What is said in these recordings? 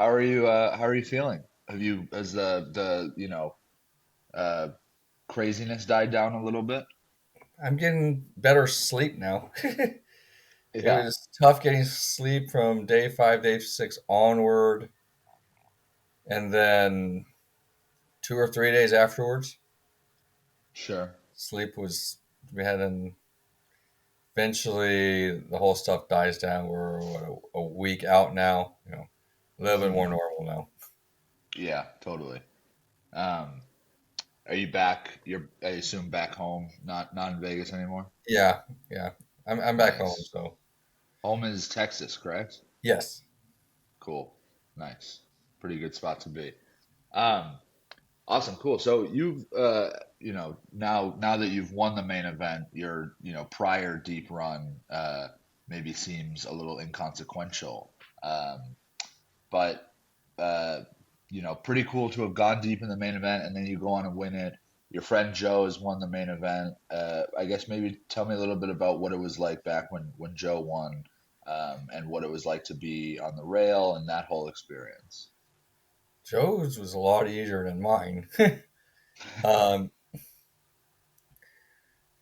How are you feeling? Has the uh craziness died down a little bit? I'm getting better sleep now. It Yeah, was tough getting sleep from day 5, day 6 onward, and then 2 or 3 days afterwards. sure. Sleep was we had an eventually the whole stuff dies down. We're a week out now. A little bit more Hmm. normal now. Yeah, totally. Um, are you back? I assume back home, not in Vegas anymore. Yeah, yeah. I'm back home, Nice. so Home is Texas, correct? yes. Cool. Nice. Pretty good spot to be. Um, Awesome, cool. So now that you've won the main event, your, prior deep run maybe seems a little inconsequential. But uh, pretty cool to have gone deep in the main event and then you go on and win it. Your friend Joe has won the main event. I guess maybe tell me a little bit about what it was like back when Joe won, and what it was like to be on the rail and that whole experience. Joe's was a lot easier than mine. um,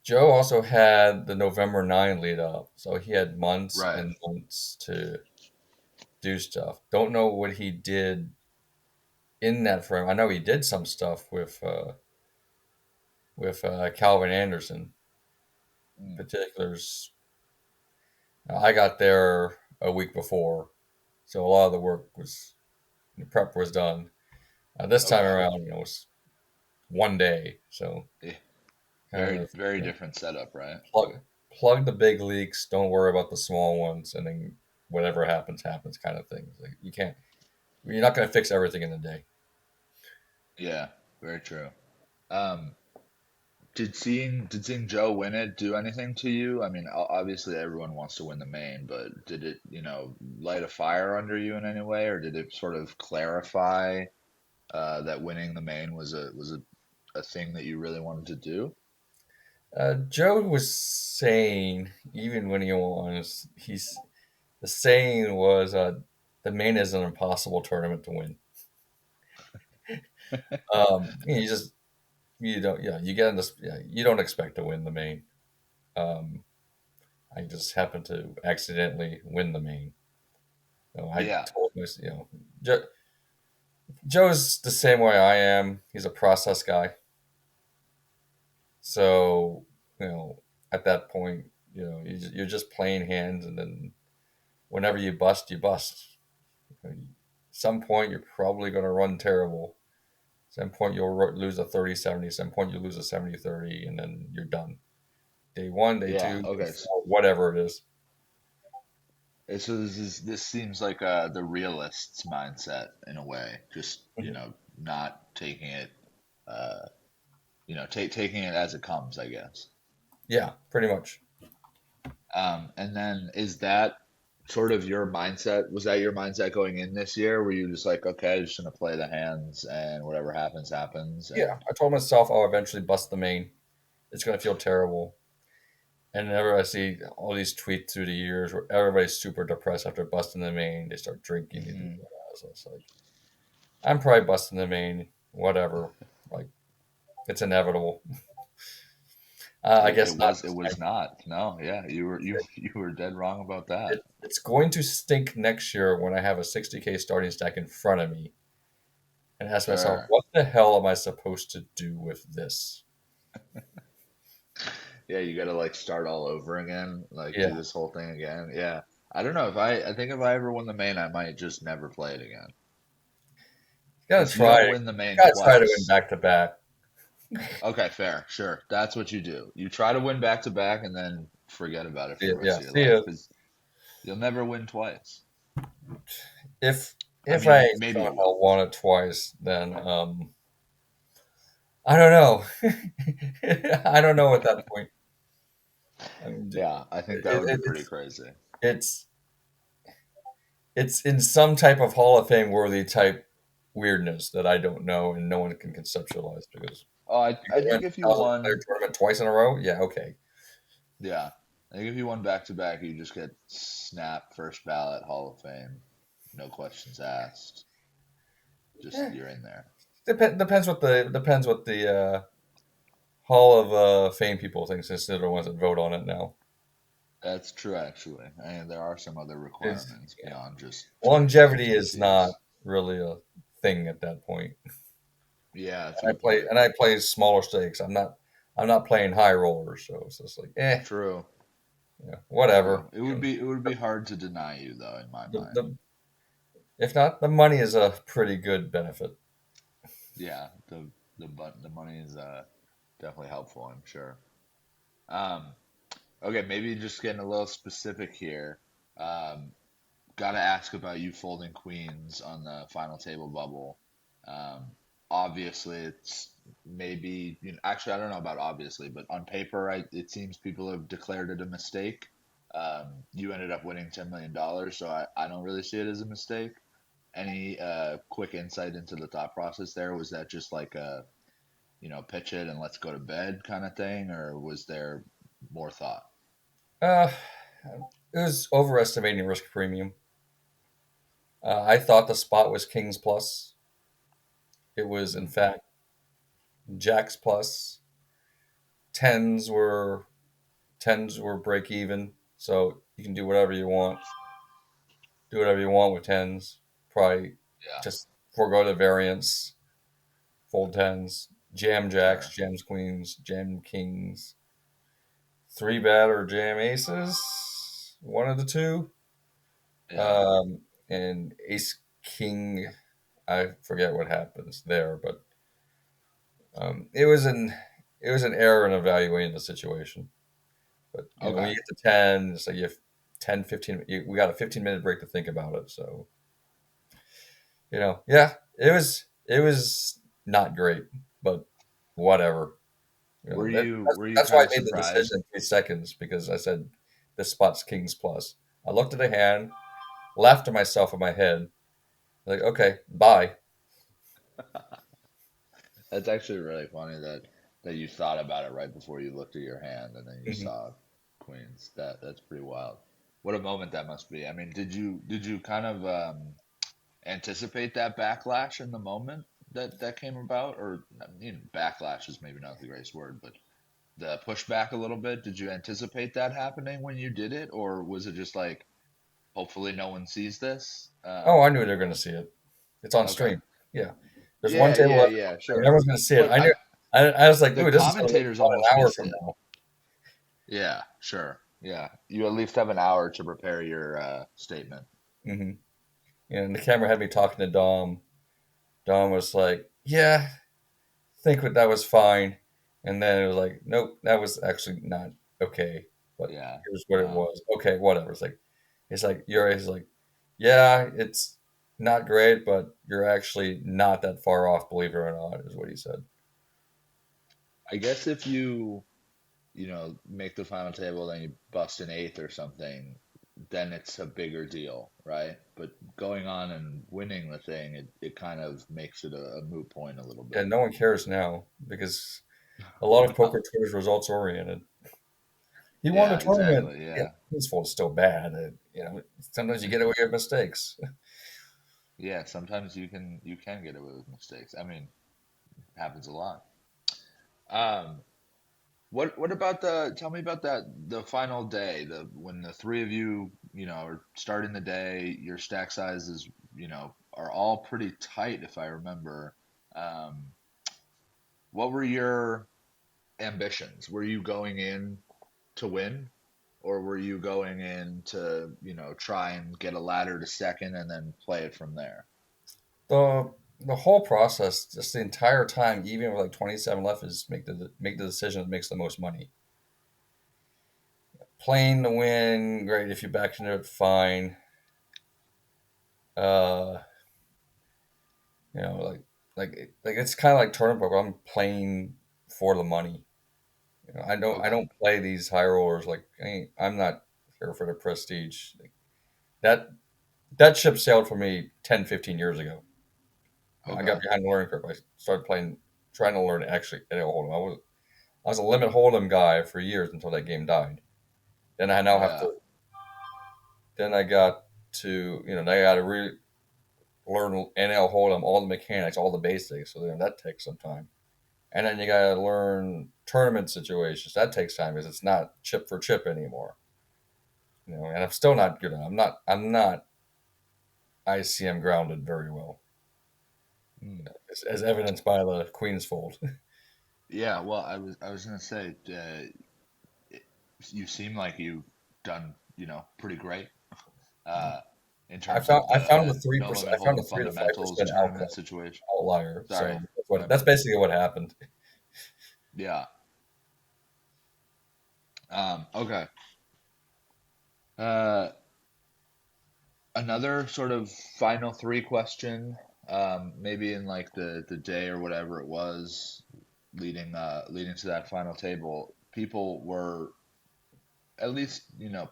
Joe also had the November 9 lead up, so he had months Right. and months to do stuff. Don't know what he did in that frame. I know he did some stuff with Calvin Anderson. Mm. Particulars. I got there a week before, so a lot of the prep was done. This time Okay. around, it was one day, so Yeah. kind Very, of very different setup, right? plug the big leaks. Don't worry about the small ones, and then whatever happens, happens, kind of thing. Like you can't. You're not going to fix everything in a day. Yeah, very true. Um, did seeing Joe win it do anything to you? I mean, obviously everyone wants to win the main, but did it, light a fire under you in any way, or did it sort of clarify that winning the main was a thing that you really wanted to do? Joe was saying, even when he won, the saying was, "The main is an impossible tournament to win." You just you don't yeah you get in this yeah you don't expect to win the main. Um, I just happened to accidentally win the main. I Yeah, told my Joe's the same way I am. He's a process guy, so you know at that point you're just playing hands, and then whenever you bust, you bust. At some point, you're probably going to run terrible. At some point, you'll lose a 30-70. At some point, you lose a 70-30, and then you're done. Day one, day yeah. two, day Okay. four, whatever it is. So this seems like the realist's mindset in a way, just Mhm. not taking it, uh, taking it as it comes, I guess. Yeah, pretty much. And then is that sort of your mindset? Was that your mindset going in this year? Were you just like, okay, I'm just gonna play the hands and whatever happens, happens? Yeah, And I told myself I'll eventually bust the main. It's going to feel terrible. And whenever I see all these tweets through the years where everybody's super depressed after busting the main, they start drinking, they do hmm that. So it's like, I'm probably busting the main, whatever. Like, it's inevitable. I it guess not was it this was time. not. No, yeah, you were dead wrong about that. It's going to stink next year when I have a 60K starting stack in front of me and ask myself, Sure. what the hell am I supposed to do with this? Yeah, you got to like start all over again, like do Yeah, this whole thing again. Yeah. I don't know if I think if I ever won the main, I might just never play it again. Because you don't win the main gotta try to win twice. back to back. Okay, fair, sure. That's what you do. You try to win back to back and then forget about it for Yeah, the rest yeah. of your See life ya. because you'll never win twice. If I if I mean, maybe you somehow will. won it twice, then I don't know. I don't know at that point. I mean, Yeah, I think that it, would be it, pretty it's crazy. it's it's in some type of Hall of Fame worthy type weirdness that I don't know and no one can conceptualize because Oh, I you win think if a you 1,000 player won, tournament twice in a row. Yeah, okay. yeah, I think if you won back to back, you just get snap first ballot Hall of Fame, no questions asked. Just Eh, you're in there. depends what the Hall of Fame people think, since they're the ones that vote on it now. That's true, actually. And there are some other Is requirements beyond just finishing longevity is not ATTs. really a thing at that point. Yeah, that's a And good point. I play smaller stakes. I'm not playing high rollers, so it's just like True. whatever. True. It would be hard to deny you though, in my The, mind. the if not, the money is a pretty good benefit. Yeah, the money is definitely helpful, I'm sure. Um, okay, maybe just getting a little specific here. Um, Got to ask about you folding queens on the final table bubble. Um, Obviously, it's maybe, actually, I don't know about obviously, but on paper, it seems people have declared it a mistake. You ended up winning $10 million, so I don't really see it as a mistake. Any quick insight into the thought process there? Was that just like a, pitch it and let's go to bed kind of thing, or was there more thought? Uh, it was overestimating risk premium. I thought the spot was kings plus. It was in Hmm. fact jacks plus. Tens were tens were break even, so you can do whatever you want. Do whatever you want with tens. Probably Yeah, just forego the variance. Fold tens, jam jacks, sure. jams queens, jam kings, three bet or jam aces. One of the two. Yeah. Um, and ace king. I forget what happens there, but it was an error in evaluating the situation. But when Okay. you get to 10, it's like you have 10, 15. We got a 15-minute break to think about it. So yeah, it was not great, but whatever. Were That, you were you that's why kind I of made the decision surprised? in 3 seconds, because I said this spot's kings plus. I looked at the hand, laughed to myself in my head, like, okay, bye. That's actually really funny that you thought about it right before you looked at your hand and then you Mhm. saw queens. That's pretty wild. What a moment that must be. I mean, did you kind of anticipate that backlash in the moment that came about, or backlash is maybe not the greatest word, but the pushback a little bit. Did you anticipate that happening when you did it, or was it just like, hopefully no one sees this? Oh, I knew they were going to see it. It's on Okay. stream. Yeah. There's one Yeah, table yeah, left. yeah, sure. Everyone's going to see it. But I knew. I was like, the ooh, this is going to be commentators fun almost an hour missed from it. now. Yeah, sure. Yeah, you at least have an hour to prepare your statement. hmm And the camera had me talking to Dom. Dom was like, yeah, think that was fine. And then it was like, nope, that was actually not okay. But Yeah. here's what it was. Okay, whatever. He's like, yeah, it's not great, but you're actually not that far off, believe it or not, is what he said. I guess if you make the final table, then you bust an eighth or something, then it's a bigger deal, right? But going on and winning the thing, it kind of makes it a moot point a little And bit. no one cares now because a lot of poker Twitter's results oriented. He won the Yeah, tournament. exactly. Yeah, Yeah. his fault's still bad. Sometimes you get away with mistakes. Yeah, sometimes you can get away with mistakes. I mean, it happens a lot. Um, what about tell me about the final day, the when the three of you are starting the day, your stack sizes, are all pretty tight if I remember. Um, what were your ambitions? Were you going in to win, or were you going in to, try and get a ladder to second and then play it from there? The whole process, just the entire time, even with like 27 left, is make the decision that makes the most money. Playing to win, great. If you back into it, fine. Uh, you know, like it's kind of like tournament poker. I'm playing for the money. I Okay. don't play these high rollers like I'm not here for the prestige. That that ship sailed for me 10, 15 years ago. I got Okay. behind the learning curve. I started playing, trying to learn actually at hold'em. I was a limit hold'em guy for years until that game died. Then I now have Yeah. to. Then I got to now I got to learn NL Hold'em, all the mechanics, all the basics. So that takes some time. And then you got to learn tournament situations. That takes time because it's not chip for chip anymore. And I'm still not good. I'm not ICM grounded very well, Mm. as evidenced by the Queen's Fold. Yeah, well, I was gonna say, it- you seem like you've done, pretty great, uh, in I terms found of I found the the three no percent. I limit found the hold'em 3 to 5% fundamentals tournament situation. outlier. Sorry, So my that's bad. basically what happened. Yeah. Okay. Uh, Another sort of final three question, maybe in like the day or whatever it was leading to that final table, people were, at least,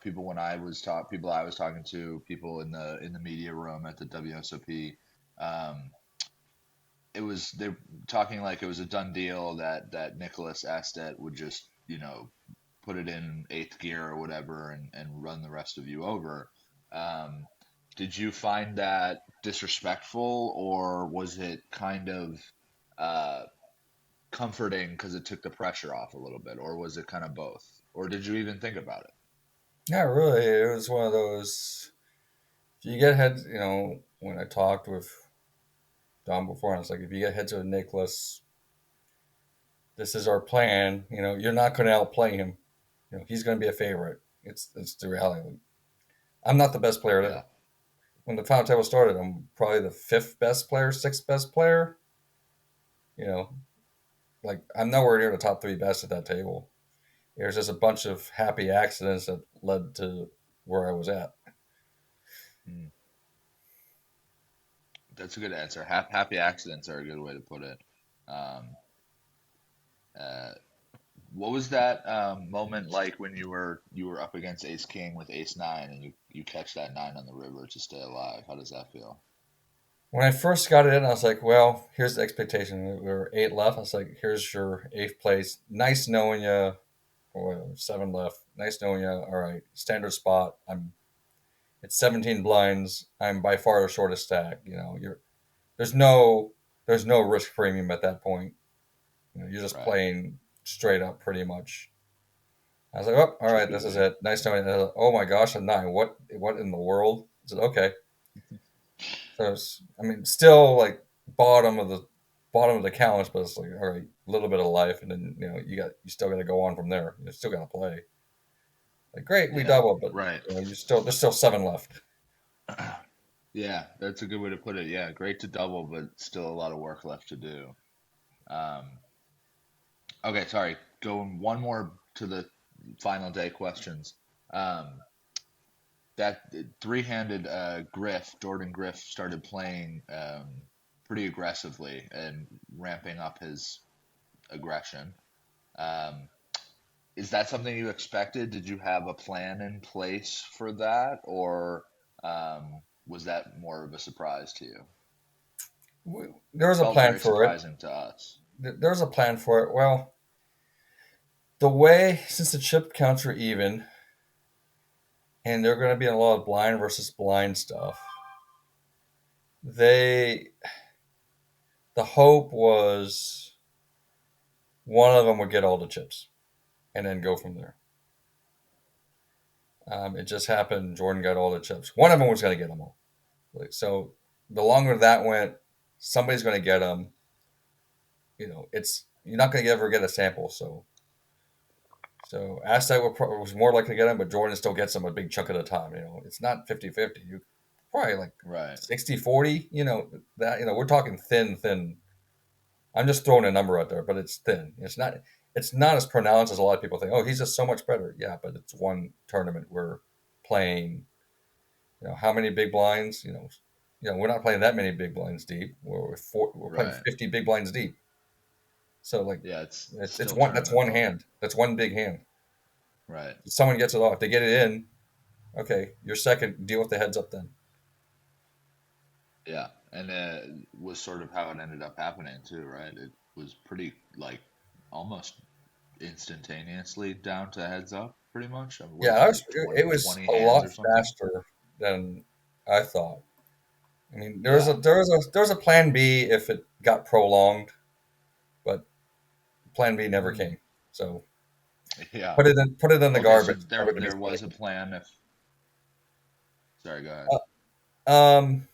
people when I was people I was talking to, people in the media room at the WSOP, um, they were talking like it was a done deal that Nicholas Estet would just, put it in eighth gear or whatever and run the rest of you over. Um, did you find that disrespectful, or was it kind of uh, comforting because it took the pressure off a little bit, or was it kind of both? Or did you even think about it? Yeah, really, it was one of those. If you get heads, when I talked with Don before, I was like, if you get heads with Nicholas, this is our plan. You're not going to outplay him. He's going to be a favorite. It's the reality. I'm not the best player Yeah, there. When the final table started, I'm probably the fifth best player, sixth best player. You know, like I'm nowhere near the top three best at that table. There's just a bunch of happy accidents that led to where I was at. mm, that's a good answer. Happy accidents are a good way to put it. Um, uh, what was that moment like when you were up against Ace King with Ace Nine and you catch that nine on the river to stay alive? How does that feel? When I first got it in, I was like, well, here's the expectation. We were eight left. I was like, here's your eighth place. Nice knowing you. Or seven left. Nice knowing you. All right, standard spot. It's 17 blinds. I'm by far the shortest stack. There's no there's no risk premium at that point. You're just Right. playing straight up pretty much. I was like, oh, all right, this is Typically. it. Nice knowing you. Oh my gosh, a nine. What in the world? I said, okay. So I mean, still like bottom of the bottom of the count, but it's like, all right, a little bit of life, and then you still got to go on from there. You still got to play. Like, great, we Yeah. doubled, but Right. there's still seven left. Yeah, that's a good way to put it. Yeah, great to double, but still a lot of work left to do. Um, okay, sorry. Going one more to the final day questions. Um, that three-handed Jordan Griff started playing pretty aggressively and ramping up his aggression. Um, is that something you expected? Did you have a plan in place for that, or was that more of a surprise to you? There was a Felt plan very for it. surprising to us. There was a plan for it. Well, the way since the chip counts are even, and they're going to be a lot of blind versus blind stuff. They the hope was one of them would get all the chips and then go from there. It just happened. Jordan got all the chips. One of them was going to get them all. So the longer that went, somebody's going to get them. It's you're not going to ever get a sample. So Aztec was more likely to get them, but Jordan still gets them a big chunk of the time. It's not 50-50. You probably like Right. 60-40. We're talking thin. I'm just throwing a number out there, but it's thin. It's not as pronounced as a lot of people think. Oh, he's just so much better. Yeah, but it's one tournament. We're playing. How many big blinds? We're not playing that many big blinds deep. We're playing Right. 50 big blinds deep. So like, Yeah, it's it's still one. That's tournament one poker. hand. That's one big hand. Right. If someone gets it off. They get it in. Okay, you're second. Deal with the heads up then. Yeah. And was sort of how it ended up happening too, right? It was pretty like almost instantaneously down to heads up, pretty much. What Yeah, is it like it 20, was 20 a hands lot or something? faster than I thought. I mean, Yeah. there was a plan B if it got prolonged, but plan B never Mm, came. So yeah. put it in the Okay, so garbage. It's there never going to be there was a played. plan if. Sorry, go ahead. Um,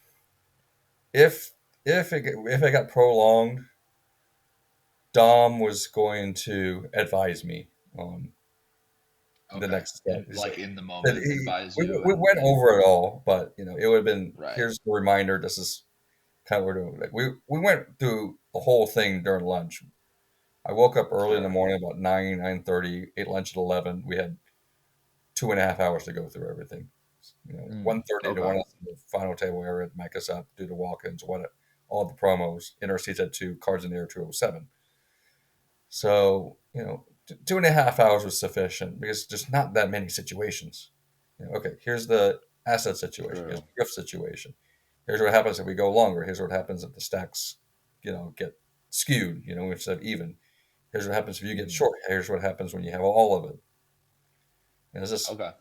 if if it got prolonged, Dom was going to advise me on the Okay. next step. He's Like like, in the that moment, advise you we and went over it all, but it would have been right. here's the reminder. This is kind of what we're doing. Like we went through the whole thing during lunch. I woke up early in the Sure. morning, about 9:30, ate lunch at 11. We had 2.5 hours to go through everything. 1:30 to Okay. 1 the final table area, mic us up, do the walk-ins, all the promos. Inner seats at 2, cards in the air 207. So, 2.5 hours was sufficient because there's not that many situations. Okay, here's the asset situation. Here's True. the gift situation. Here's what happens if we go longer. Here's what happens if the stacks, get skewed, instead of even. Here's what happens if you get Mm, short. Here's what happens when you have all of it. And it's just, okay.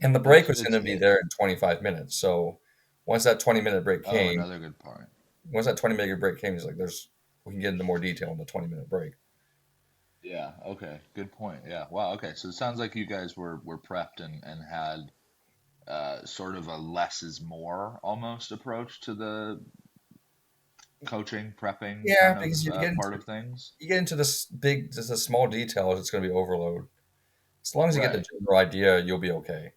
and the break It's was going it's to be there in 25 minutes. So once that 20-minute break oh, came, another good point. once that 20-minute break came, he's like, we can get into more detail in the 20-minute break. Yeah. Okay. Good point. Yeah. Wow. Okay. So it sounds like you guys were prepped and had sort of a less is more almost approach to the coaching prepping Yeah, kind of because part of things. you get into just the small details, it's going to be overload. As long as you get the Right. general idea, you'll be okay.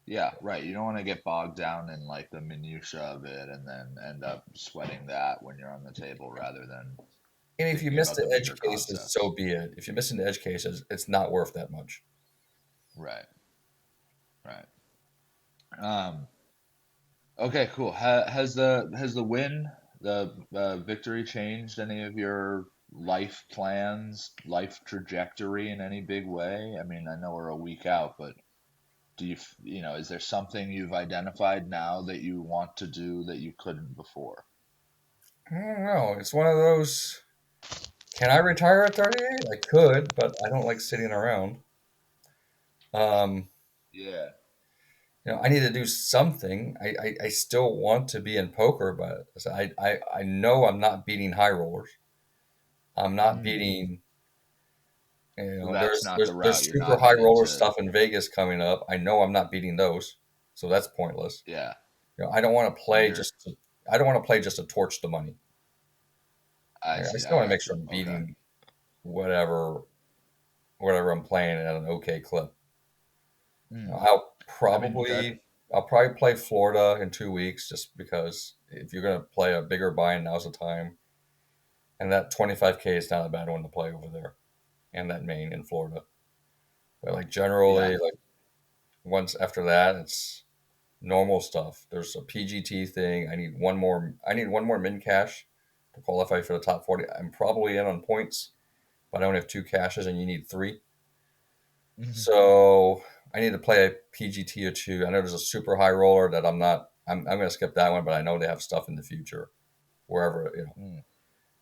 Yeah, right. You don't want to get bogged down in like the minutia of it and then end up sweating that when you're on the table rather than And if you thinking miss about the the edge bigger cases, so concepts. be it. If you're missing the edge cases, it's not worth that much. Right. Right. Um, okay, cool. Has the win, the victory changed any of your life plans, life trajectory in any big way? I mean, I know we're a week out, but is there something you've identified now that you want to do that you couldn't before? I don't know. It's one of those. Can I retire at 38? I could, but I don't like sitting around. Um, Yeah. I need to do something. I still want to be in poker, but I know I'm not beating high rollers. I'm not Mm. beating. So that's not the route. There's You're super not high headed roller to, stuff in Vegas coming up. I know I'm not beating those, so that's pointless. yeah. I don't want to And play just to, I don't want to play just to torch the money. I I see. still I want to make got sure you. I'm Okay. beating whatever whatever I'm playing at an okay clip. Mm. I'll I mean, that, probably play Florida in 2 weeks just because if you're gonna play a bigger buy-in, now's the time. And that 25K is not a bad one to play over there, and that main in Florida. But like yeah. generally, like once after that, it's normal stuff. There's a PGT thing. I need one more min cash to qualify for the top 40. I'm probably in on points, but I only have two cashes, and you need three. Mhm. So I need to play a PGT or two. I know there's a super high roller that I'm not. I'm going to skip that one, but I know they have stuff in the future wherever. Mm.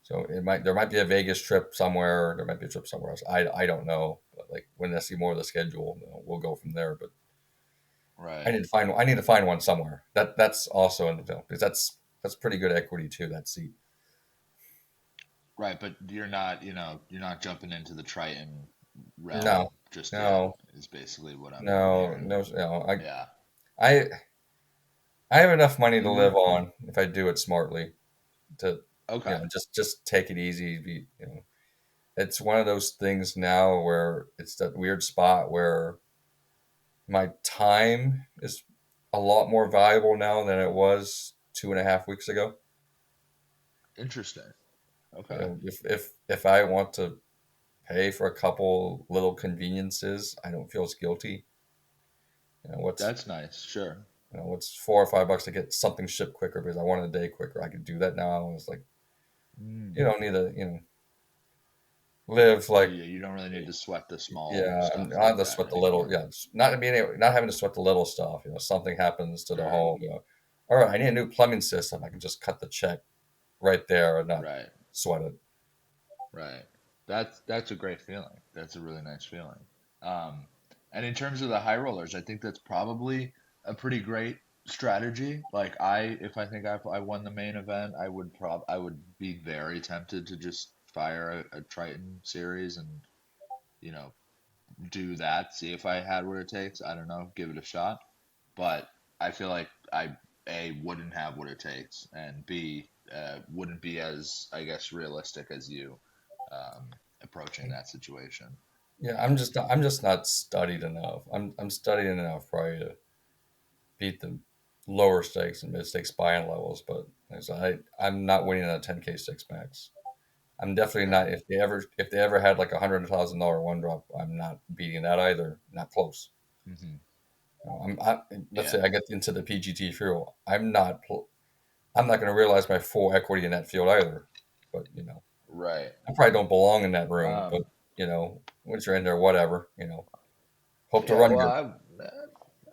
So there might be a Vegas trip somewhere. There might be a trip somewhere else. I don't know. But like when I see more of the schedule, we'll go from there. But Right. I need to find one somewhere. That's also in the film because that's pretty good equity too. That seat. Right. But you're not jumping into the Triton No, realm just yet, no, is basically what I'm no, hearing. no, no. Yeah. I I have enough money to You live on if I do it smartly. To okay. just take it easy. It's one of those things now where it's that weird spot where my time is a lot more valuable now than it was 2.5 weeks ago. Interesting. Okay. If I want to pay for a couple little conveniences, I don't feel as guilty. You know what's That's nice. Sure. what's $4 or $5 to get something shipped quicker because I want a day quicker. I could do that now. It's like Mm. you don't need to live like You don't really need to sweat the small yeah. stuff I have like to that sweat the little anymore. yeah. Not having to sweat the little stuff. Something happens to the Sure. home. All right, I need a new plumbing system. I can just cut the check right there and not Right. sweat it. Right. That's a great feeling. That's a really nice feeling. Um, and in terms of the high rollers, I think that's probably a pretty great strategy. Like if I think I won the main event, I would be very tempted to just fire a Triton series and you know do that, see if I had what it takes. I don't know, give it a shot. But I feel like I A wouldn't have what it takes, and B wouldn't be as I guess realistic as you approaching that situation. Yeah, I'm just not studied enough. I'm studied enough probably to beat the lower stakes and mid stakes buy-in levels, but like I said, I'm not winning on a 10K six max. I'm definitely Sure. not. If they ever had like $100,000 one drop, I'm not beating that either. Not close. Hmm. Let's say Yeah. I get into the PGT field. I'm not going to realize my full equity in that field either. But Right. I probably don't belong in that room. But Um, once you're in there, whatever. Hope to yeah. run Well, good.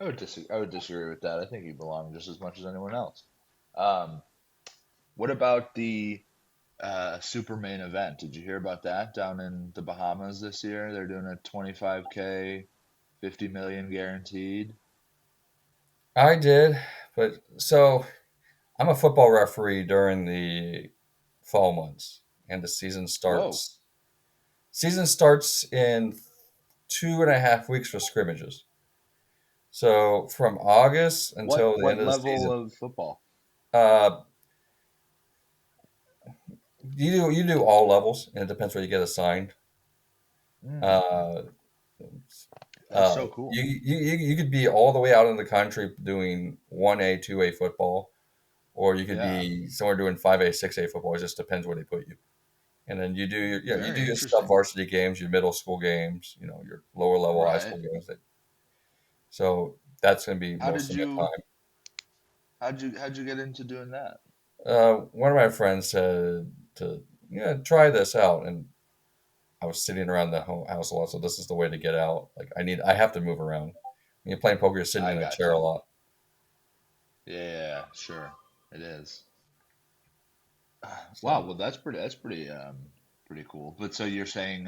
I would disagree. I would disagree with that. I think you belong just as much as anyone else. Um, what about the super main event? Did you hear about that down in the Bahamas this year? They're doing a 25K, 50 million guaranteed. I did, but so I'm a football referee during the fall months, and the season Whoa. starts. Season starts in 2.5 weeks for scrimmages. So from August until the end What of the level season, of football? uh, you do all levels, and it depends where you get assigned. Mm, Uh, that's so cool. you could be all the way out in the country doing 1A, 2A football, or you could Yeah. be somewhere doing 5A, 6A football. It just depends where they put you. And then you do Very your sub interesting. varsity games, your middle school games, your lower level high Right. school games. So that's going to be How most did of my you time. how'd you get into doing that? One of my friends said to try this out, and I was sitting around the house a lot, so this is the way to get out. Like I have to move around. When you're playing poker, you're sitting I in a got chair a you. lot. Yeah, sure. It is. Wow, So well that's pretty cool. But so you're saying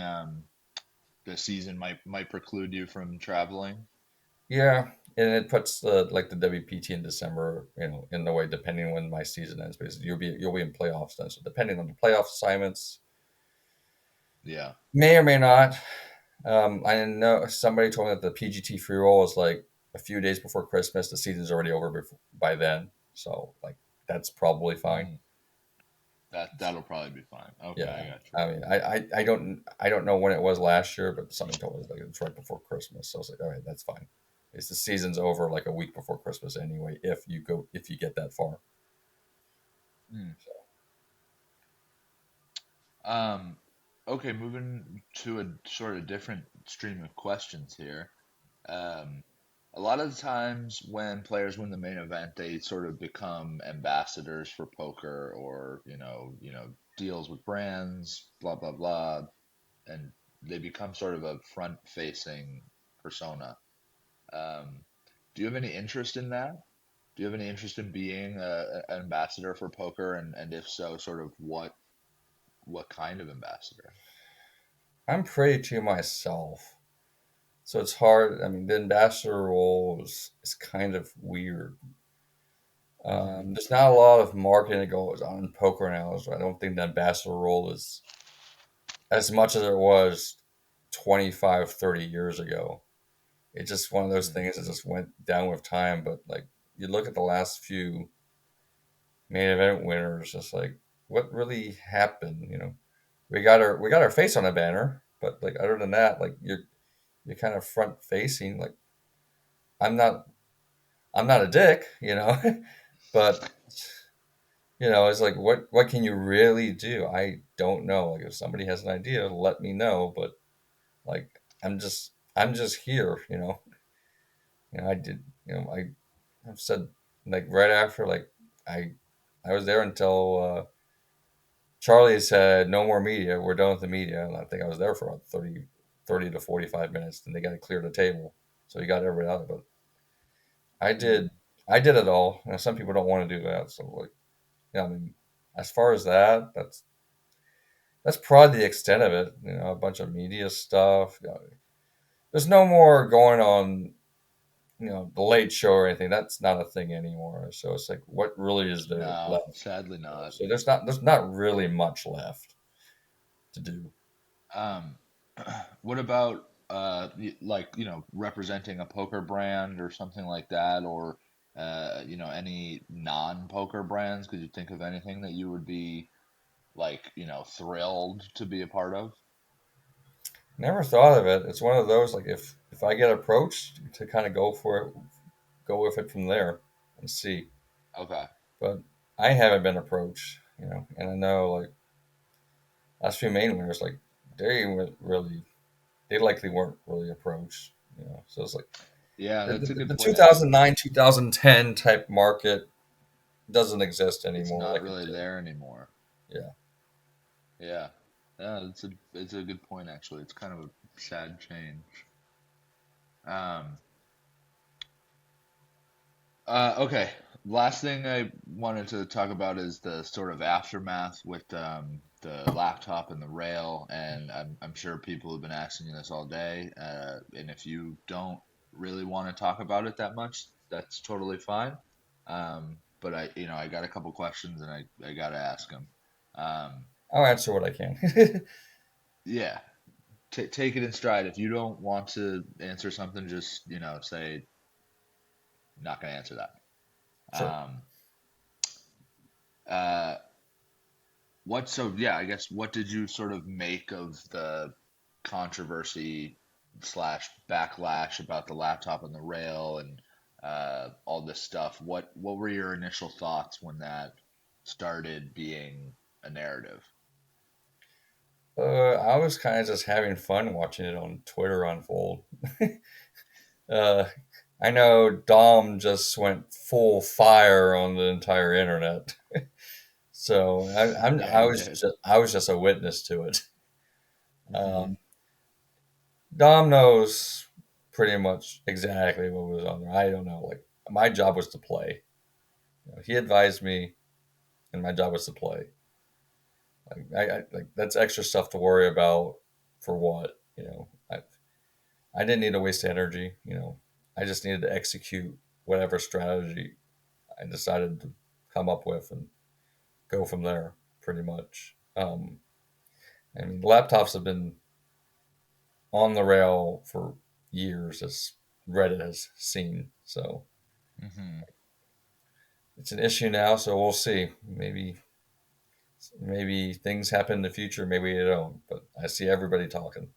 the season might preclude you from traveling? yeah, and it puts the WPT in December, in the way depending when my season ends, because you'll be in playoffs then. So depending on the playoff assignments, Yeah. may or may not. I know somebody told me that the PGT free roll is like a few days before Christmas. The season's already over by then, so like that's probably fine. Mm, that'll probably be fine. Okay, I Yeah, got you. I mean, I don't know when it was last year, but somebody told me like it's right before Christmas. So I was like, all right, that's fine. It's the season's over like a week before Christmas anyway. If you get that far. Mm. So, Um, okay, moving to a sort of different stream of questions here. Um, a lot of the times when players win the main event, they sort of become ambassadors for poker or, deals with brands, blah, blah, blah, and they become sort of a front-facing persona. Um, do you have any interest in that? Do you have any interest in being an ambassador for poker, and if so, sort of what kind of ambassador? I'm pretty to myself, so it's hard. I mean, the ambassador role is kind of weird. Hmm. There's not a lot of marketing that goes on in poker now. So I don't think the ambassador role is as much as it was 25, 30 years ago. It's just one of those Hmm. things that just went down with time. But like you look at the last few main event winners, it's like what really happened? We got our face on a banner, but like other than that, like you're kind of front facing. Like I'm not I'm not a dick, but it's like what can you really do? I don't know. Like if somebody has an idea, let me know. But like I'm just here. I did. I've said like right after like I I was there until Charlie said no more media. We're done with the media, and I think I was there for about 30 to 45 minutes. Then they got to clear the table, so you got everybody out. But I did Hmm. I did it all. Some people don't want to do that, so like I mean, as far as that's probably the extent of it. A bunch of media stuff. There's no more going on the late show or anything. That's not a thing anymore. So it's like, what really is there No, left? sadly not. So there's not really much left to do. Um, what about like representing a poker brand or something like that, or any non-poker brands? Could you think of anything that you would be like thrilled to be a part of? Never thought of it. It's one of those like if I get approached to kind of go for it, go with it from there and see. Okay. But I haven't been approached, and I know like last few main winners like they likely weren't really approached, So it's like Yeah, the, that's a the, good the point actually. 2009 2010 type market doesn't exist It's anymore not like it really did. there anymore. Yeah. Yeah. Yeah, it's a good point actually. It's kind of a sad change. Um, okay. Last thing I wanted to talk about is the sort of aftermath with the laptop and the rail, and I'm sure people have been asking you this all day. And if you don't really want to talk about it that much, that's totally fine. But I got a couple questions, and I got to ask them. Um, I'll answer what I can. yeah, take it in stride. If you don't want to answer something, just say not going to answer that. Sure. Um, uh, I guess what did you sort of make of the controversy slash backlash about the laptop and the rail and all this stuff? What were your initial thoughts when that started being a narrative? I was kind of just having fun watching it on Twitter unfold. uh, I know Dom just went full fire on the entire internet, so Yeah, he did. I was just a witness to it. Hmm. Um, Dom knows pretty much exactly what was on there. I don't know. Like my job was to play. He advised me, and my job was to play. Like that's extra stuff to worry about for what? I didn't need to waste energy. I just needed to execute whatever strategy I decided to come up with and go from there. Pretty much. I mean, laptops have been on the rail for years, as Reddit has seen. So Hmm. it's an issue now. So we'll see. Maybe things happen in the future. Maybe they don't. But I see everybody talking.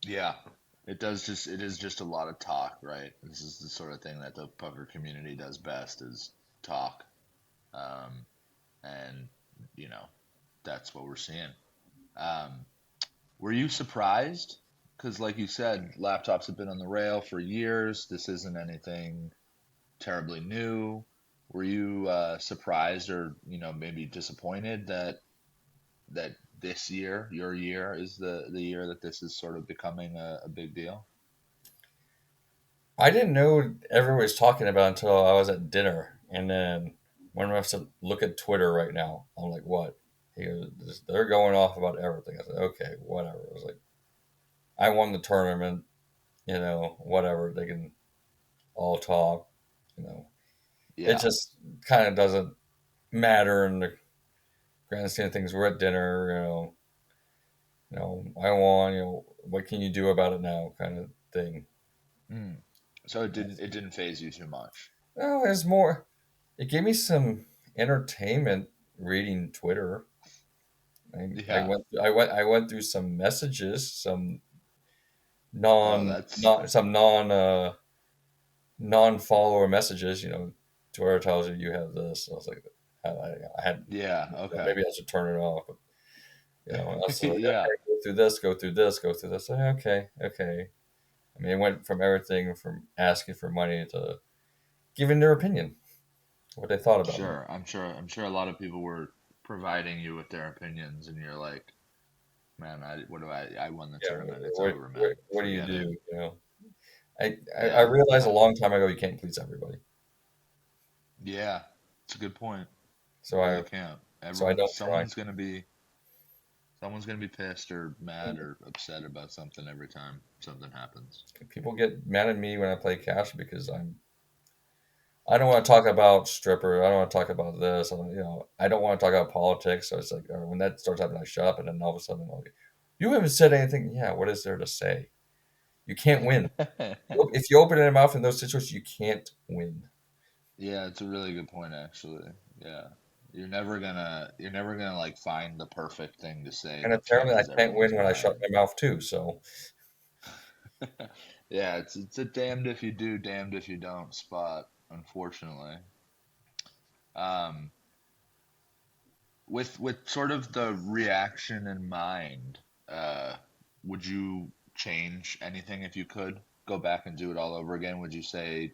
Yeah. It is just a lot of talk, right? This is the sort of thing that the poker community does best is talk. Um, and you know, that's what we're seeing. Um, Were you surprised? Because, like you said, laptops have been on the rail for years. This isn't anything terribly new. Were you surprised or, maybe disappointed that this year, your year, is the year that this is sort of becoming a big deal? I didn't know everyone was talking about it until I was at dinner, and then when I have to look at Twitter right now, I'm like, "What?" He goes, "They're going off about everything." I said, "Okay, whatever." I was like, "I won the tournament, whatever. They can all talk, you know." It Yeah, just kind of doesn't matter in the grand scheme of things. We're at dinner, I won. What can you do about it now? Kind of thing. mm. So it didn't phase you too much. No, it's more. It gave me some entertainment reading Twitter. Yeah. I went through some messages, some Oh, that's non follower messages. Twitter tells you you have this. I was like, I had yeah, okay. maybe I should turn it off. But, I was like, Yeah, okay, go through this, go through this, go through this. Okay, okay. I mean, it went from everything from asking for money to giving their opinion, what they thought about me. sure. I'm sure a lot of people were providing you with their opinions and you're like, man, I won the Yeah, tournament. It's over, man. what do you Forget it. do? I Yeah. realized a long time ago you can't please everybody. Yeah. It's a good point. So You I really can't. so I Everyone, don't try. someone's gonna be Someone's gonna be pissed or mad or upset about something every time something happens. People get mad at me when I play cash because I don't want to talk about stripper. I don't want to talk about this. I don't want to talk about politics. So it's like when that starts happening, I shut up, and then all of a sudden, I'll get, you haven't said anything. Yeah, what is there to say? You can't win. If you open your mouth in those situations, you can't win. Yeah, it's a really good point actually. Yeah. You're never gonna like find the perfect thing to say And that apparently, I changes can't everyone's win when I shut mind. my mouth too. So Yeah, it's a damned if you do, damned if you don't spot, unfortunately. Um, with sort of the reaction in mind, uh, would you change anything if you could go back and do it all over again? Would you say,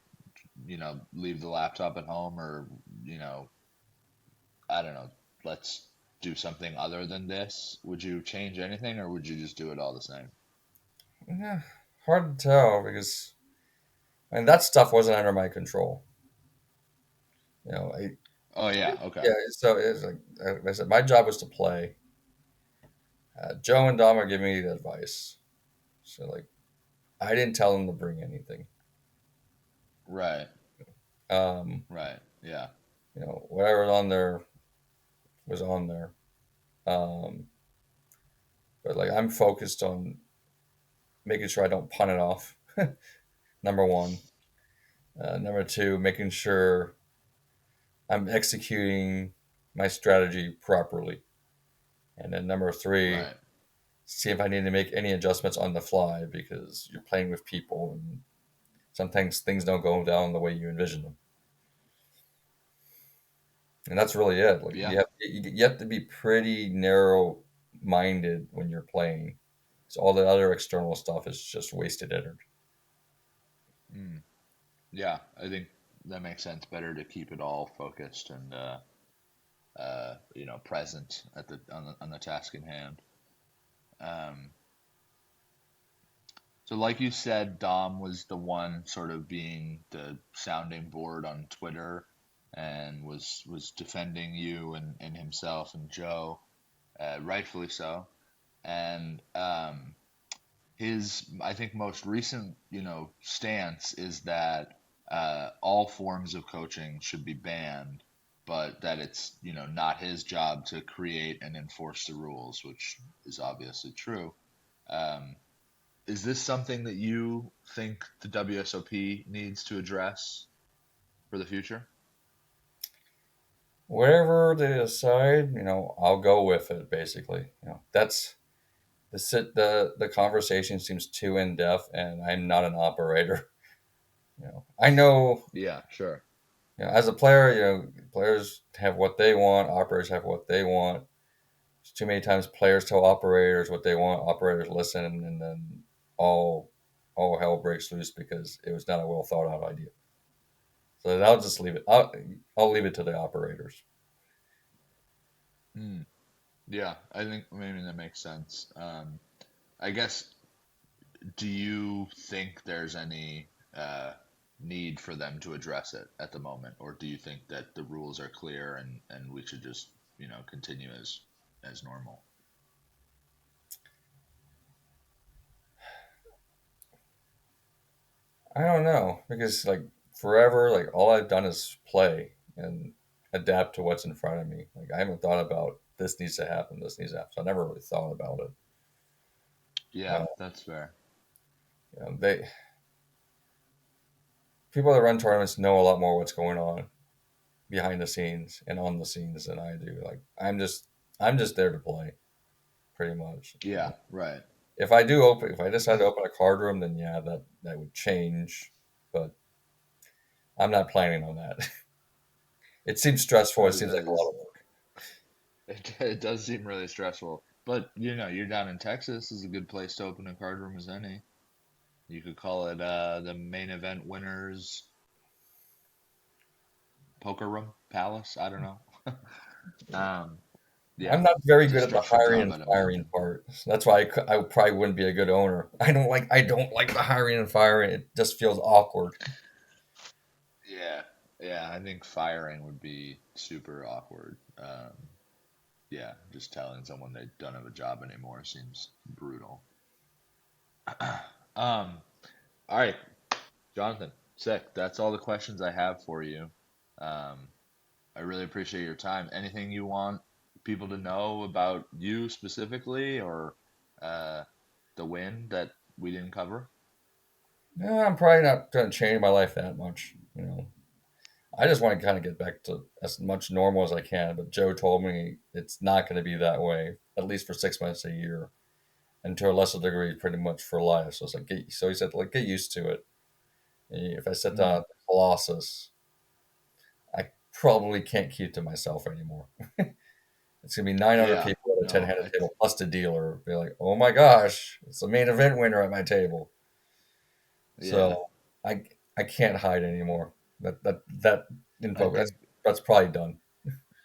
leave the laptop at home, or, you know, I don't know, let's do something other than this? Would you change anything, or would you just do it all the same? yeah, hard to tell because that stuff wasn't under my control. You know, Oh yeah, okay. yeah. So it's like I said, my job was to play. Joe and Dom are giving me the advice. So like I didn't tell them to bring anything. Right, Um, right. Yeah. whatever was on there was on there. Um, but like I'm focused on making sure I don't punt it off. Number one. Number two, making sure I'm executing my strategy properly. And then number three, Right. see if I need to make any adjustments on the fly because you're playing with people and sometimes things don't go down the way you envision them. And that's really it. Like Yeah. you have to be pretty narrow minded when you're playing. So all the other external stuff is just wasted energy. Mm. Yeah, I think that makes sense. Better to keep it all focused and present at the task in hand. Um, so like you said, Dom was the one sort of being the sounding board on Twitter and was defending you and himself and Joe, rightfully so. And his, I think, most recent, stance is that all forms of coaching should be banned, but that it's, not his job to create and enforce the rules, which is obviously true. Um, is this something that you think the WSOP needs to address for the future? Wherever they decide, I'll go with it. Basically, that's the conversation seems too in depth, and I'm not an operator. I know, Yeah, sure. as a player, players have what they want, operators have what they want. There's too many times players tell operators what they want, operators listen, and then all hell breaks loose because it was not a well thought out idea. So then I'll just leave it. I'll leave it to the operators. Hmm. Yeah, I think maybe that makes sense. I guess, do you think there's any need for them to address it at the moment, or do you think that the rules are clear and we should just continue as normal? I don't know because like forever, like all I've done is play and adapt to what's in front of me. Like I haven't thought about this needs to happen, this needs to happen. So I never really thought about it. Yeah, Uh, that's fair. they people that run tournaments know a lot more what's going on behind the scenes and on the scenes than I do. Like I'm just there to play, pretty much. Yeah, right. If I decide to open a card room, then yeah, that would change. But I'm not planning on that. It seems stressful. It It seems like a lot does. of work. It does seem really stressful, but you're down in Texas. Is a good place to open a card room as any. You could call it the main event winners poker room palace. I don't know. um, I'm yeah, not very it's a good at the stressful hiring job, and I'd firing imagine. part. So that's why I probably wouldn't be a good owner. I don't like the hiring and firing. It just feels awkward. Yeah, yeah, I think firing would be super awkward. Yeah, just telling someone they don't have a job anymore seems brutal. All right, Jonathan, sick. That's all the questions I have for you. Um, I really appreciate your time. Anything you want people to know about you specifically, or uh, the win that we didn't cover? No, I'm probably not going to change my life that much. I just want to kind of get back to as much normal as I can. But Joe told me it's not going to be that way, at least for 6 months a year, and to a lesser degree, pretty much for life. So it's like, so he said, like, get used to it. If I sit down Mm, at the Colossus, I probably can't keep to myself anymore. It's gonna be nine other yeah, people at a no, ten-handed table plus the dealer. Be like, oh my gosh, it's the main event winner at my table. yeah. So I can't hide anymore. That in I poker think that's probably done.